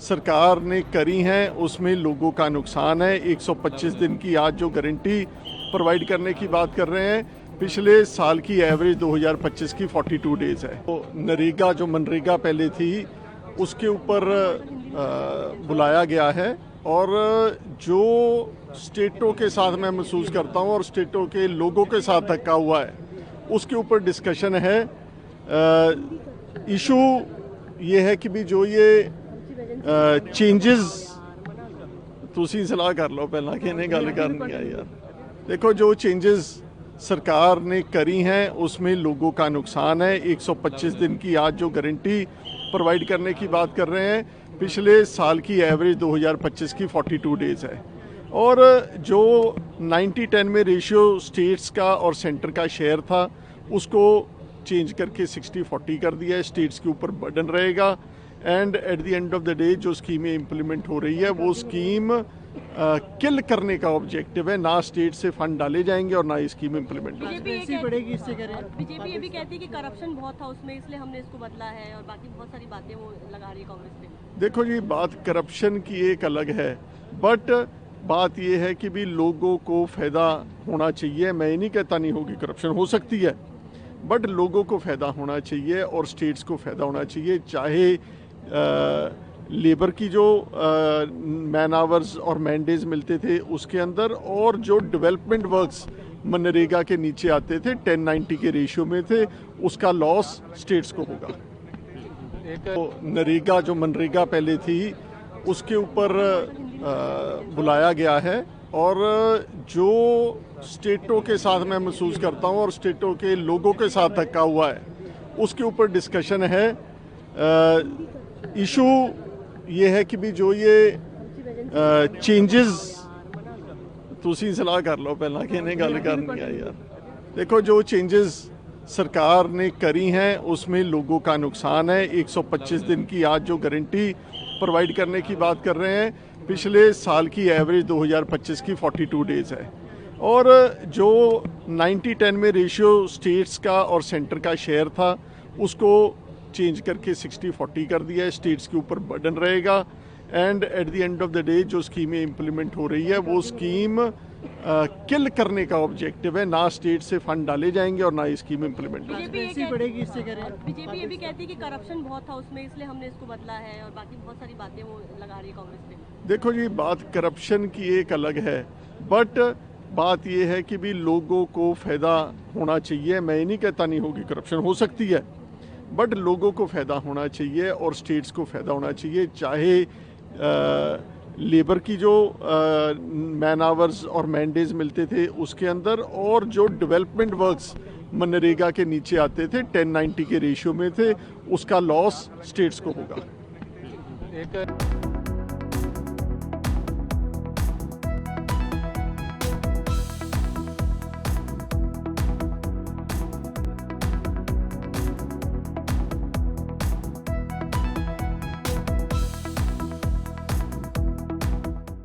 सरकार ने करी हैं उसमें लोगों का नुकसान है। 125 दिन की आज जो गारंटी प्रोवाइड करने की बात कर रहे हैं, पिछले साल की एवरेज 2025 की 42 डेज है। तो नरेगा जो मनरेगा पहले थी उसके ऊपर बुलाया गया है और जो स्टेटों के साथ मैं महसूस करता हूं और स्टेटों के लोगों के साथ धक्का हुआ है उसके ऊपर डिस्कशन है। इशू ये है कि भी जो ये चेंजेस तुसी सलाह कर लो पहला कि इन्हें गल करनी है यार। देखो जो चेंजेस सरकार ने करी हैं उसमें लोगों का नुकसान है। 125 दिन की आज जो गारंटी प्रोवाइड करने की बात कर रहे हैं, पिछले साल की एवरेज 2025 की 42 डेज है। और जो 90-10 में रेशियो स्टेट्स का और सेंटर का शेयर था उसको चेंज करके 60-40 कर दिया है। स्टेट्स के ऊपर बर्डन रहेगा and at the end of the day जो स्कीमें इम्प्लीमेंट हो रही है वो स्कीम किल करने का ऑब्जेक्टिव है। ना स्टेट से फंड डाले जाएंगे और ना ये स्कीम इम्प्लीमेंट होगी। बीजेपी ये भी कहती है कि करप्शन बहुत था उसमें, इसलिए हमने इसको बदला है और बाकी बहुत सारी बातें वो लगा रही है कांग्रेस पे। देखो जी, बात करप्शन की एक अलग है, बट बात ये है कि भी लोगों को फ़ायदा होना चाहिए। मैं ये नहीं कहता नहीं होगी, करप्शन हो सकती है, बट लोगों को फ़ायदा होना चाहिए और स्टेट्स को फ़ायदा होना चाहिए। चाहे लेबर की जो मैन आवर्स और मैंडेज मिलते थे उसके अंदर, और जो डेवलपमेंट वर्क्स मनरेगा के नीचे आते थे 1090 के रेशियो में थे, उसका लॉस स्टेट्स को होगा। तो नरेगा जो मनरेगा पहले थी उसके ऊपर बुलाया गया है और जो स्टेटों के साथ मैं महसूस करता हूं और स्टेटों के लोगों के साथ धक्का हुआ है उसके ऊपर डिस्कशन है। इशू ये है कि भी जो ये चेंजेस तुसी सलाह कर लो पहला कि इन्हें गल करनी है यार। देखो जो चेंजेस सरकार ने करी हैं उसमें लोगों का नुकसान है। 125 दिन की आज जो गारंटी प्रोवाइड करने की बात कर रहे हैं, पिछले साल की एवरेज 2025 की 42 डेज है। और जो 90-10 में रेशियो स्टेट्स का और सेंटर का शेयर था उसको चेंज करके 60-40 कर दिया है। स्टेट्स के ऊपर बर्डन रहेगा and at the end of the day जो स्कीमें इम्प्लीमेंट हो रही है वो स्कीम किल करने का ऑब्जेक्टिव है। ना स्टेट से फंड डाले जाएंगे और ना ये स्कीम इम्प्लीमेंट होगी। बीजेपी ये भी कहती है कि करप्शन बहुत था उसमें, इसलिए हमने इसको बदला है और बाकी बहुत सारी बातें वो लगा रही है कांग्रेस पे। देखो जी, बात करप्शन की एक अलग है, बट बात ये है कि भी लोगों को फ़ायदा होना चाहिए। मैं ये नहीं कहता नहीं होगी, करप्शन हो सकती है, बट लोगों को फ़ायदा होना चाहिए और स्टेट्स को फ़ायदा होना चाहिए। चाहे लेबर की जो मैन आवर्स और मैंडेज मिलते थे उसके अंदर, और जो डेवलपमेंट वर्क्स मनरेगा के नीचे आते थे 1090 के रेशियो में थे, उसका लॉस स्टेट्स को होगा।